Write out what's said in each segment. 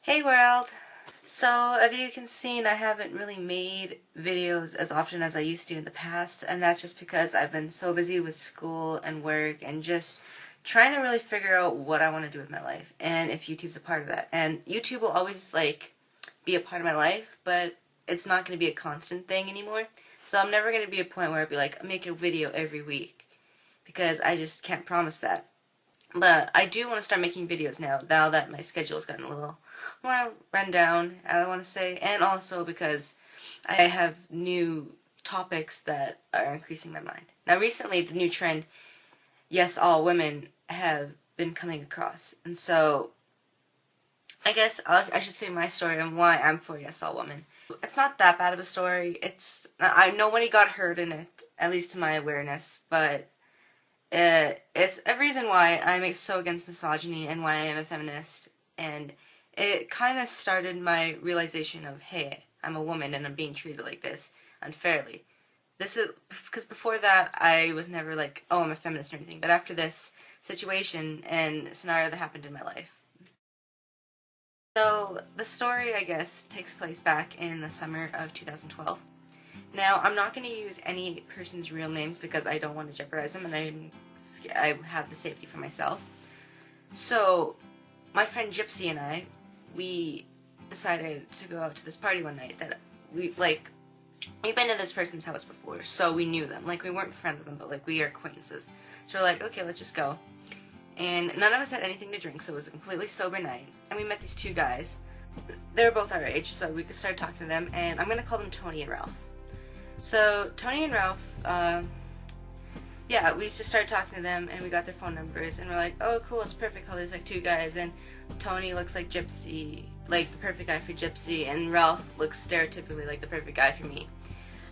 Hey world! So, as you can see, I haven't really made videos as often as I used to in the past, and that's just because I've been so busy with school and work and just trying to really figure out what I want to do with my life, and if YouTube's a part of that. And YouTube will always, be a part of my life, but it's not going to be a constant thing anymore. So I'm never going to be a point where I'd be like, I'm making a video every week, because I just can't promise that. But I do want to start making videos now that my schedule's gotten a little more run down, I want to say, and also because I have new topics that are increasing my mind. Now recently, the new trend, yes, all women, have been coming across, and so I guess I should say my story and why I'm for yes, all women. It's not that bad of a story. Nobody got hurt in it, at least to my awareness, but it's a reason why I'm so against misogyny and why I am a feminist, and it kind of started my realization of, hey, I'm a woman and I'm being treated like this unfairly. This is because before that I was never like, oh, I'm a feminist or anything, but after this situation and scenario that happened in my life. So the story, I guess, takes place back in the summer of 2012. Now, I'm not going to use any person's real names because I don't want to jeopardize them, and I have the safety for myself. So, my friend Gypsy and we decided to go out to this party one night that we've been to this person's house before, so we knew them. We weren't friends with them, but, we are acquaintances. So we're like, okay, let's just go. And none of us had anything to drink, so it was a completely sober night. And we met these two guys. They were both our age, so we started talking to them, and I'm going to call them Tony and Ralph. So, Tony and Ralph, we just started talking to them, and we got their phone numbers, and we're like, oh, cool, it's perfect how there's, two guys, and Tony looks like Gypsy, the perfect guy for Gypsy, and Ralph looks stereotypically like the perfect guy for me.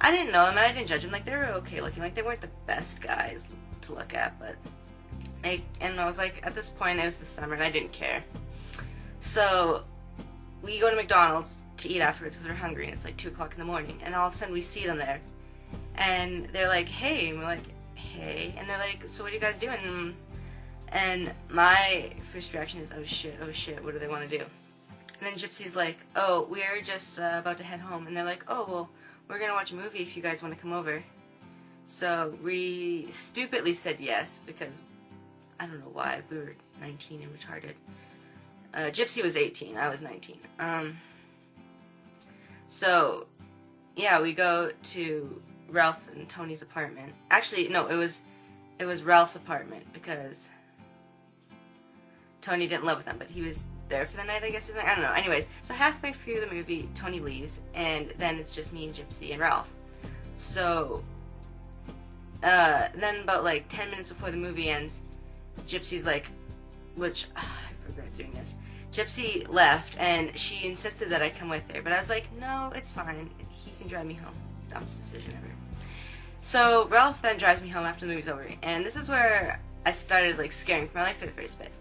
I didn't know them, and I didn't judge them, they were okay looking, they weren't the best guys to look at, but, and I was like, at this point, it was the summer, and I didn't care. So, we go to McDonald's to eat afterwards because we're hungry, and it's 2 o'clock in the morning, and all of a sudden we see them there, and they're like, hey, and we're like, hey, and they're like, so what are you guys doing? And my first reaction is, oh shit, what do they want to do? And then Gypsy's like, oh, we're just about to head home, and they're like, oh, well, we're gonna watch a movie if you guys want to come over. So we stupidly said yes, because I don't know why, we were 19 and retarded. Gypsy was 18, I was 19. So, yeah, we go to Ralph and Tony's apartment. Actually, no, it was Ralph's apartment, because Tony didn't live with them, but he was there for the night, I guess. I don't know. Anyways, so halfway through the movie, Tony leaves, and then it's just me and Gypsy and Ralph. So, then about 10 minutes before the movie ends, Gypsy's like, I regret doing this. Gypsy left, and she insisted that I come with her, but I was like, no, it's fine. He can drive me home. Dumbest decision ever. So Ralph then drives me home after the movie's over, and this is where I started scaring for my life for the first bit.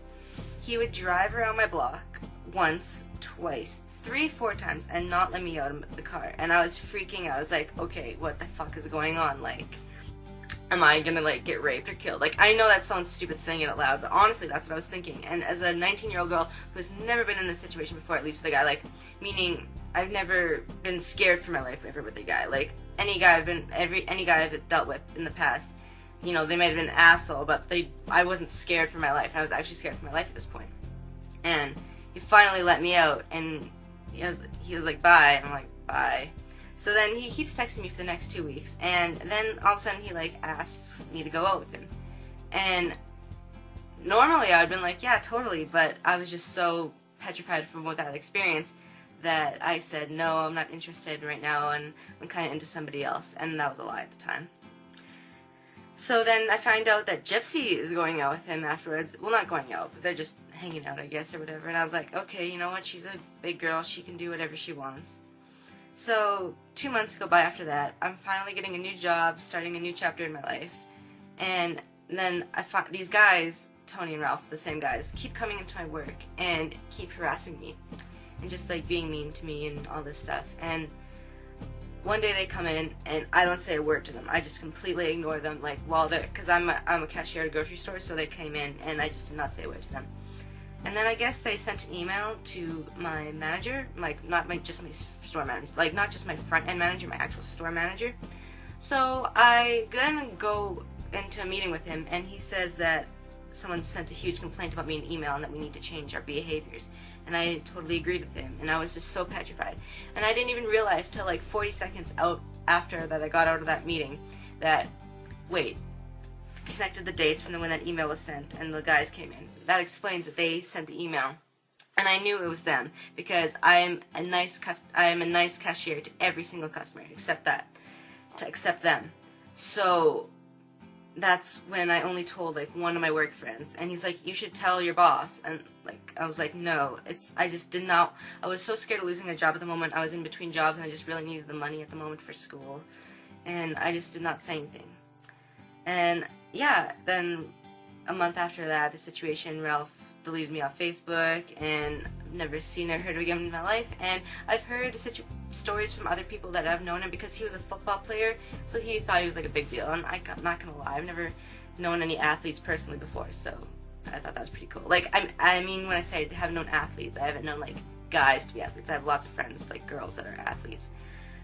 He would drive around my block once, twice, 3, 4 times, and not let me out of the car, and I was freaking out. I was like, okay, what the fuck is going on? Am I gonna get raped or killed? I know that sounds stupid saying it out loud, but honestly that's what I was thinking. And as a 19-year-old girl who's never been in this situation before, at least with a guy, meaning I've never been scared for my life ever with a guy. Any guy I've dealt with in the past, they might have been an asshole, but I wasn't scared for my life, and I was actually scared for my life at this point. And he finally let me out, and he was like, bye, and I'm like, bye. So then he keeps texting me for the next 2 weeks, and then all of a sudden he asks me to go out with him. And normally I would have been like, yeah, totally, but I was just so petrified from that experience that I said, no, I'm not interested right now, and I'm kind of into somebody else, and that was a lie at the time. So then I find out that Gypsy is going out with him afterwards. Well, not going out, but they're just hanging out, I guess, or whatever. And I was like, okay, you know what, she's a big girl, she can do whatever she wants. So, 2 months go by after that. I'm finally getting a new job, starting a new chapter in my life. And then I find these guys, Tony and Ralph, the same guys, keep coming into my work and keep harassing me. And just being mean to me and all this stuff. And one day they come in and I don't say a word to them. I just completely ignore them while they're, because I'm a cashier at a grocery store, so they came in and I just did not say a word to them. And then I guess they sent an email to my manager, like not just my store manager, like not just my front end manager, my actual store manager. So I then go into a meeting with him, and he says that someone sent a huge complaint about me in email and that we need to change our behaviors. And I totally agreed with him, and I was just so petrified. And I didn't even realize till like 40 seconds out after that I got out of that meeting that, wait, connected the dates from when that email was sent and the guys came in. That explains that they sent the email. And I knew it was them because I am a nice cashier to every single customer except them. So that's when I only told like one of my work friends, and he's like, you should tell your boss. And like I was like, no, I just did not. I was so scared of losing a job at the moment. I was in between jobs and I just really needed the money at the moment for school, and I just did not say anything. And yeah, then a month after that, a situation, Ralph deleted me off Facebook, and I've never seen or heard of him again in my life. And I've heard stories from other people that have known him because he was a football player, so he thought he was like a big deal. And I'm not gonna lie, I've never known any athletes personally before, so I thought that was pretty cool. Like, I mean, when I say I haven't known athletes, I haven't known like guys to be athletes. I have lots of friends, like girls that are athletes.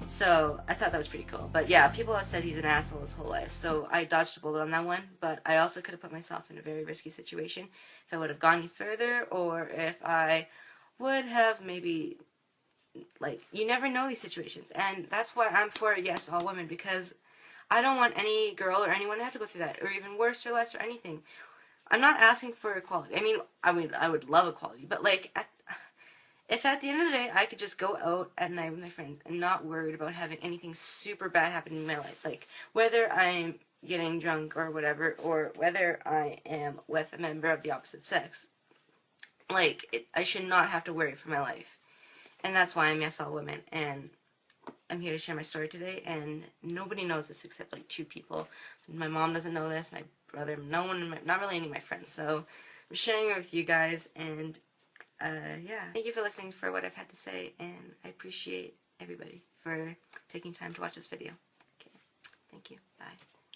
So I thought that was pretty cool. But yeah, people have said he's an asshole his whole life, so I dodged a bullet on that one. But I also could have put myself in a very risky situation if I would have gone any further, or if I would have maybe, like, you never know these situations. And that's why I'm for yes, all women, because I don't want any girl or anyone to have to go through that, or even worse or less or anything. I'm not asking for equality. I mean, I would love equality, but like, if at the end of the day I could just go out at night with my friends and not worried about having anything super bad happen in my life, like whether I'm getting drunk or whatever, or whether I am with a member of the opposite sex, like, I should not have to worry for my life. And that's why I'm yes, all women, and I'm here to share my story today, and nobody knows this except like 2 people. My mom doesn't know this, my brother, no one, not really any of my friends, so I'm sharing it with you guys. And yeah, thank you for listening for what I've had to say, and I appreciate everybody for taking time to watch this video. Okay, thank you, bye.